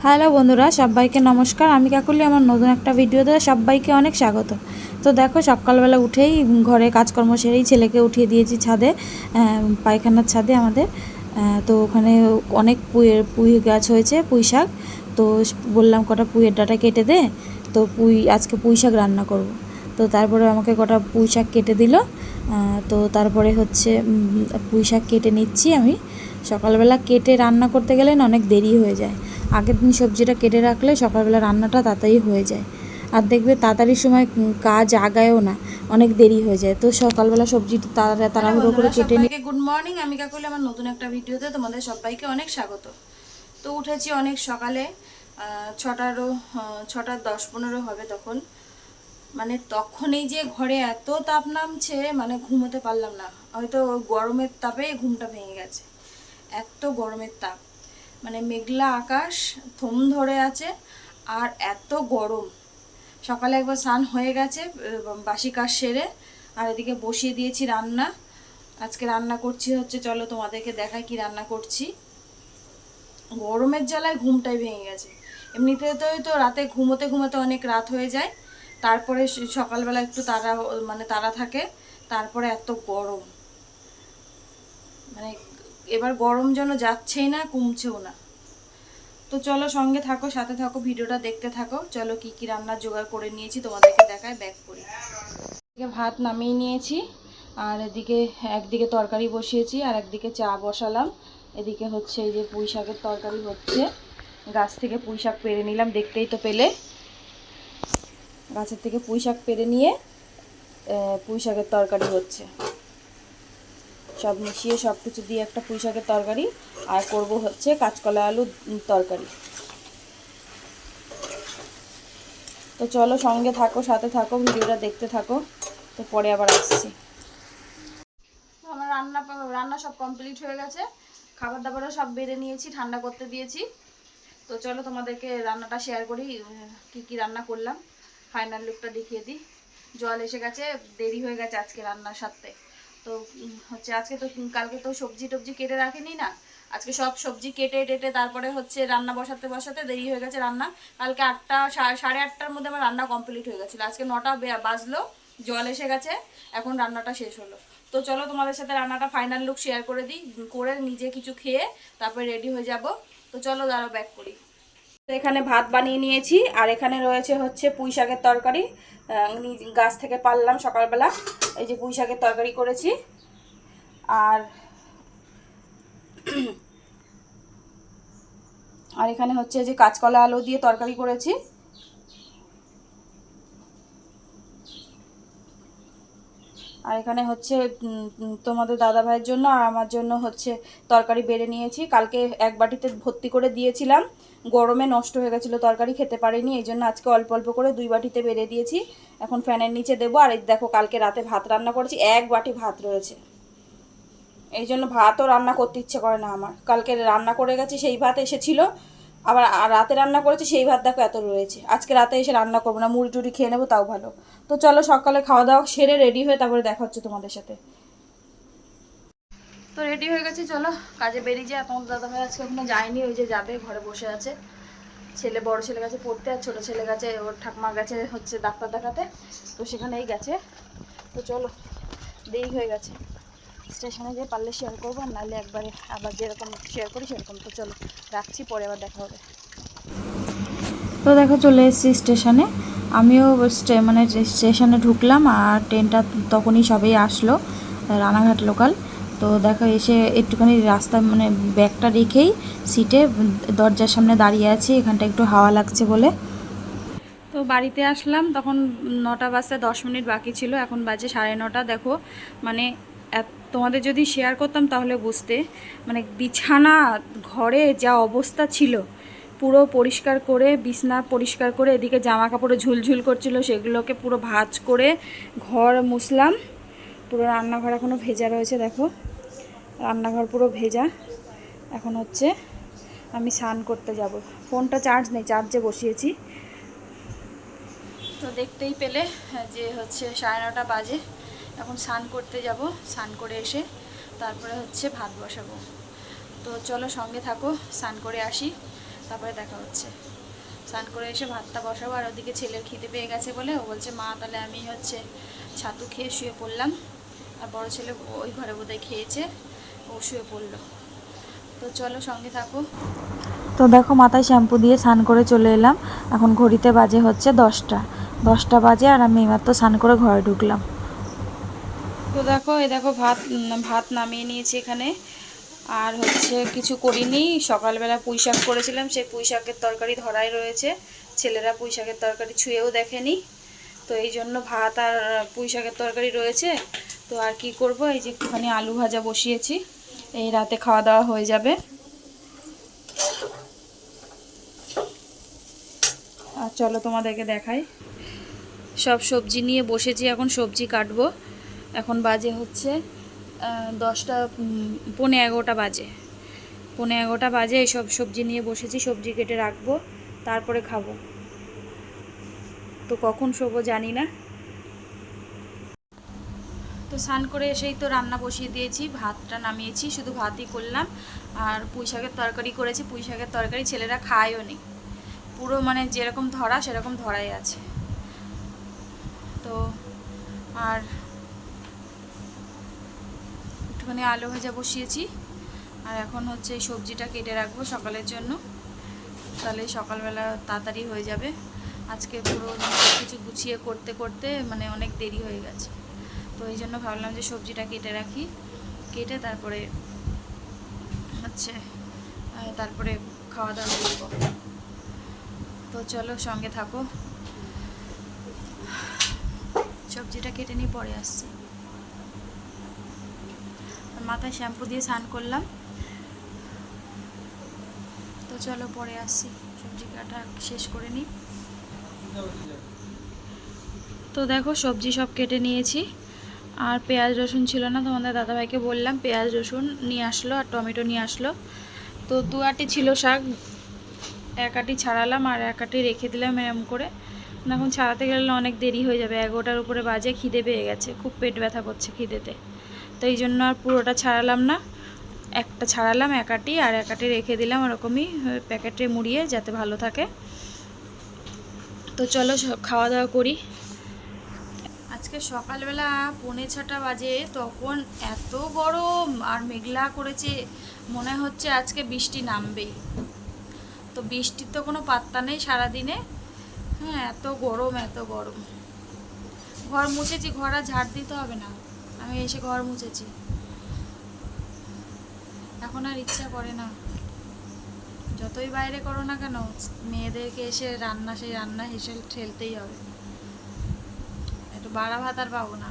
Hello বন্ধুরা, সবাইকে নমস্কার। আমি কাকুলি, আমার নতুন একটা ভিডিওতে সবাইকে অনেক স্বাগত। তো দেখো, সকালবেলা উঠেই ঘরে কাজকর্ম সেরেই ছেলেকে উঠিয়ে দিয়েছি ছাদে, পায়খানার ছাদে আমাদের। তো ওখানে অনেক পুঁই গাছ হয়েছে, পুঁই শাক। তো বললাম কটা পুঁইয়ের ডাঁটা কেটে দে, তো আজকে পুঁই শাক রান্না করব। তো তারপরে আমাকে কটা পুঁই শাক কেটে দিল। তো তারপরে হচ্ছে পুঁই শাক কেটে নিচ্ছি আমি। সকালবেলা কেটে রান্না করতে গেলে না অনেক দেরি হয়ে যায়। আগের দিন সবজিটা কেটে রাখলে সকালবেলা রান্নাটা তাড়াতাড়ি হয়ে যায়। আর দেখবে তাড়াতাড়ির সময় কাজ আগায়ও না, অনেক দেরি হয়ে যায়। তো সকালবেলা সবজি তাড়াহুড়ো করে কেটে নিই। গুড মর্নিং, আমি কাকুলি, আমার নতুন একটা ভিডিওতে তোমাদের সবাইকে অনেক স্বাগত। তো উঠেছি অনেক সকালে, 6:10-15 হবে তখন। মানে তখনই যে ঘরে এত তাপ নামছে, মানে ঘুমোতে পারলাম না। হয়তো গরমের তাপে ঘুমটা ভেঙে গেছে, এত গরমের তাপ। মানে মেঘলা আকাশ, থম ধরে আছে, আর এত গরম। সকালে একবার স্নান হয়ে গেছে, বাসি কাজ সেরে, আর এদিকে বসিয়ে দিয়েছি রান্না। আজকে রান্না করছি হচ্ছে, চলো তোমাদেরকে দেখাই কি রান্না করছি। গরমের জ্বালায় ঘুমটাই ভেঙে গেছে। এমনিতে তো রাতে ঘুমোতে ঘুমোতে অনেক রাত হয়ে যায়, তারপরে সকালবেলা একটু তাড়া থাকে, তারপরে এত গরম। মানে এবার গরম যেন যাচ্ছেই না, কমছেও না। তো চলো সঙ্গে থাকো, সাথে থাকো, ভিডিওটা দেখতে থাকো। চলো কি কি রান্নার জোগাড় করে নিয়েছি তোমাদেরকে দেখায়, ব্যাক করি। এদিকে ভাত নামিয়ে নিয়েছি, আর এদিকে একদিকে তরকারি বসিয়েছি, আর একদিকে চা বসালাম। এদিকে হচ্ছে এই যে পুঁই শাকের তরকারি হচ্ছে। গাছ থেকে পুঁই শাক পেড়ে নিলাম, দেখতেই তো পেলে। গাছের থেকে পুঁই শাক পেড়ে নিয়ে পুঁই শাকের তরকারি হচ্ছে। সব মিশিয়ে সব কিছু দিয়ে একটা পুঁই শাকের তরকারি, আর করব হচ্ছে কাঁচকলা আলুর তরকারি। তো চলো সঙ্গে থাকো, সাথে থাকো, ভিডিওটা দেখতে থাকো। তো পরে আবার আসছি। আমার রান্না সব কমপ্লিট হয়ে গেছে, খাবার দাবারও সব বেড়ে নিয়েছি, ঠান্ডা করতে দিয়েছি। তো চলো তোমাদেরকে রান্নাটা শেয়ার করি, কি কি রান্না করলাম, ফাইনাল লুকটা দেখিয়ে দিই। জল এসে গেছে, দেরি হয়ে গেছে আজকে রান্নার সাথে। তো হচ্ছে আজকে তো কালকে তো সবজি টবজি কেটে রাখিনি না, আজকে সব সবজি কেটে টেটে তারপরে হচ্ছে রান্না বসাতে বসাতে দেরি হয়ে গেছে। রান্না কালকে 8টা 8:30টার মধ্যে আমার রান্না কমপ্লিট হয়ে গেছিলো। আজকে 9টা বাজলো, জল এসে গেছে, এখন রান্নাটা শেষ হলো। তো চলো তোমাদের সাথে রান্নাটা ফাইনাল লুক শেয়ার করে দিই, করে নিজে কিছু খেয়ে তারপরে রেডি হয়ে যাব। তো চলো দাঁড়াও, ব্যাক করি। তো এখানে ভাত বানিয়ে নিয়েছি, আর এখানে রয়েছে হচ্ছে পুঁই শাকের তরকারি। গাছ থেকে পারলাম সকালবেলা, এই যে পুঁই শাকের তরকারি করেছি। আর আর এখানে হচ্ছে যে কাঁচকলা আলু দিয়ে তরকারি করেছি। আর এখানে হচ্ছে তোমাদের দাদা ভাইয়ের জন্য আর আমার জন্য হচ্ছে তরকারি বেড়ে নিয়েছি। কালকে এক বাটিতে ভর্তি করে দিয়েছিলাম, গরমে নষ্ট হয়ে গেছিলো, তরকারি খেতে পারিনি, এই জন্য আজকে অল্প অল্প করে 2 বাটিতে বেড়ে দিয়েছি। এখন ফ্যানের নিচে দেবো। আর এই দেখো, কালকে রাতে ভাত রান্না করেছি, 1 বাটি ভাত রয়েছে, এই জন্য ভাতও রান্না করতে ইচ্ছে করে না আমার। কালকে রান্না করে গেছি, সেই ভাত এসেছিলো, আবার রাতে রান্না করেছি, সেই ভাত দেখো এত রয়েছে। আজকে রাতে এসে রান্না করবো না, মুড়ি টুড়ি খেয়ে নেবো, তাও ভালো। তো চলো সকালে খাওয়া দাওয়া সেরে রেডি হয়ে তারপরে দেখা হচ্ছে তোমাদের সাথে। তো রেডি হয়ে গেছি, চলো কাজে বেরিয়ে যায়। তোমার দাদাভাই আজকে এখনো যায়নি, ওই যে যাবে, ঘরে বসে আছে। বড় ছেলে গেছে পড়তে, আর ছোটো ছেলে গেছে, ওর ঠাকুমা গেছে হচ্ছে ডাক্তার দেখাতে, তো সেখানেই গেছে। তো চলো, দেরি হয়ে গেছে, স্টেশনে যেয়ে পারলে শেয়ার করবো, আর নাহলে একবারে আবার যেরকম শেয়ার করি সেরকম। তো চলো রাখছি, পরে আবার দেখা হবে। তো দেখো চলে এসেছি স্টেশনে। আমিও মানে স্টেশনে ঢুকলাম, আর ট্রেনটা তখনই সবেই আসলো, রানাঘাট লোকাল। তো দেখো এসে একটুখানি রাস্তা মানে ব্যাগটা রেখেই সিটে দরজার সামনে দাঁড়িয়ে আছি, এখানটা একটু হাওয়া লাগছে বলে। তো বাড়িতে আসলাম, তখন 9টা বাজতে 10 মিনিট বাকি ছিল, এখন বাজে 9:30। দেখো মানে তোমাদের যদি শেয়ার করতাম তাহলে বুঝতে, মানে বিছানা ঘরে যা অবস্থা ছিল, পুরো পরিষ্কার করে, বিছনা পরিষ্কার করে, এদিকে জামা কাপড়ে ঝুলঝুল করছিল, সেগুলোকে পুরো ভাঁজ করে ঘর মুছলাম। পুরো রান্নাঘর এখনও ভেজা রয়েছে, দেখো রান্নাঘর পুরো ভেজা। এখন হচ্ছে আমি স্নান করতে যাব, ফোনটা চার্জ নেই, চার্জে বসিয়েছি। তো দেখতেই পেলে যে হচ্ছে 9:30 বাজে, এখন স্নান করতে যাব। স্নান করে এসে তারপরে হচ্ছে ভাত বসাবো। তো চলো সঙ্গে থাকো, স্নান করে আসি, তারপরে দেখা হচ্ছে। স্নান করে এসে ভাতটা বসাবো, আর ওদিকে ছেলের খিদে পেয়ে গেছে বলে ও বলছে মা তাহলে আমি হচ্ছে ছাতু খেয়ে শুয়ে পড়লাম। আর বড় ছেলে ওই ঘরে বোধহয় খেয়েছে, ও শুয়ে পড়লো। তো চলো সঙ্গে থাকো। তো দেখো মাথায় শ্যাম্পু দিয়ে স্নান করে চলে এলাম। এখন ঘড়িতে বাজে হচ্ছে 10টা বাজে, আর আমি এইমাত্র স্নান করে ঘরে ঢুকলাম। তো দেখো এই দেখো ভাত নামিয়ে নিয়েছি এখানে। আর হচ্ছে কিছু করিনি, সকালবেলা পুঁই শাক করেছিলাম, সেই পুঁই শাকের তরকারি ধরাই রয়েছে। ছেলেরা পুঁই শাকের তরকারি ছুঁয়েও দেখেনি, তো এই জন্য ভাত আর পুঁই শাকের তরকারি রয়েছে। তো আর কি করব, এই যে একটুখানি আলু ভাজা বসিয়েছি, এই রাতে খাওয়া দাওয়া হয়ে যাবে। আর চলো তোমাদেরকে দেখাই, সব সবজি নিয়ে বসেছি, এখন সবজি কাটবো। এখন বাজে হচ্ছে 10টা, 11:15 বাজে, 11:15 বাজে। এইসব সবজি নিয়ে বসেছি, সবজি কেটে রাখবো, তারপরে খাবো। তো কখন শোবো জানি না। তো স্নান করে এসেই তো রান্না বসিয়ে দিয়েছি, ভাতটা নামিয়েছি, শুধু ভাতই করলাম। আর পুঁই শাকের তরকারি করেছি, পুঁই শাকের তরকারি ছেলেরা খায়ও নি, পুরো মানে যেরকম ধরা সেরকম ধরাই আছে। তো আর একটুখানি আলু ভাজা বসিয়েছি, আর এখন হচ্ছে এই সবজিটা কেটে রাখবো সকালের জন্য, তাহলে সকালবেলা তাড়াতাড়ি হয়ে যাবে। আজকে পুরো কিছু গুছিয়ে করতে করতে মানে অনেক দেরি হয়ে গেছে, তো এই জন্য ভাবলাম যে সবজিটা কেটে রাখি, কেটে তারপরে হচ্ছে তারপরে খাওয়া দাওয়া করবো। তো চলো সঙ্গে থাকো, সবজিটা কেটে নিয়ে পরে আসছি। মাথায় শ্যাম্পু দিয়ে স্নান করলাম, তো চলো পরে আসছি, সবজি কাটা শেষ করে নিই। তো দেখো সবজি সব কেটে নিয়েছি, আর পেঁয়াজ রসুন ছিল না, তোমাদের দাদাভাইকে বললাম পেঁয়াজ রসুন নিয়ে আসলো, আর টমেটো নিয়ে আসলো। তো 2 আটি ছিল শাক, 1 আটি ছাড়ালাম আর 1 আটি রেখে দিলাম এরম করে। এখন ছাড়াতে গেলে অনেক দেরি হয়ে যাবে, 11টার উপরে বাজে, খিদে পেয়ে গেছে, খুব পেট ব্যথা করছে খিদেতে। তো এই জন্য আর পুরোটা ছাড়ালাম না, একটা ছাড়ালাম 1 আটি, আর 1 আটি রেখে দিলাম ওরকমই প্যাকেটে মুড়িয়ে, যাতে ভালো থাকে। তো চলো খাওয়া দাওয়া করি। আজকে সকালবেলা 6:45 বাজে, তখন এত গরম আর মেঘলা করেছে, মনে হচ্ছে আজকে বৃষ্টি নামবেই। তো বৃষ্টির তো কোনো পাত্তা নেই সারাদিনে। হ্যাঁ, এত গরম এত গরম। ঘর মুছেছি, ঘর আর ঝাড় দিতে হবে না, আমি এসে ঘর মুছেছি, এখন আর ইচ্ছা করে না। যতই বাইরে করো না কেন, মেয়েদেরকে এসে সেই রান্না হেসে ঠেলতেই হবে, একটু বাড়া ভাত আর পাবো না।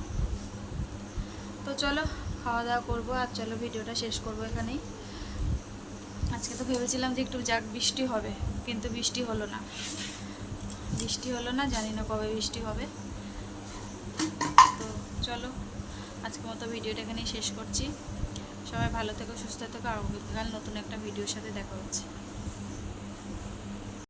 তো চলো খাওয়া দাওয়া করবো, আর চলো ভিডিওটা শেষ করবো এখানেই। আজকে তো ভেবেছিলাম যে একটু যাক বৃষ্টি হবে, কিন্তু বৃষ্টি হলো না, জানি না কবে বৃষ্টি হবে। তো চলো আজকের মতো ভিডিওটা এখানেই শেষ করছি। সবাই ভালো থেকো, সুস্থ থেকো, আর কাল নতুন একটা ভিডিওর সাথে দেখা হচ্ছে।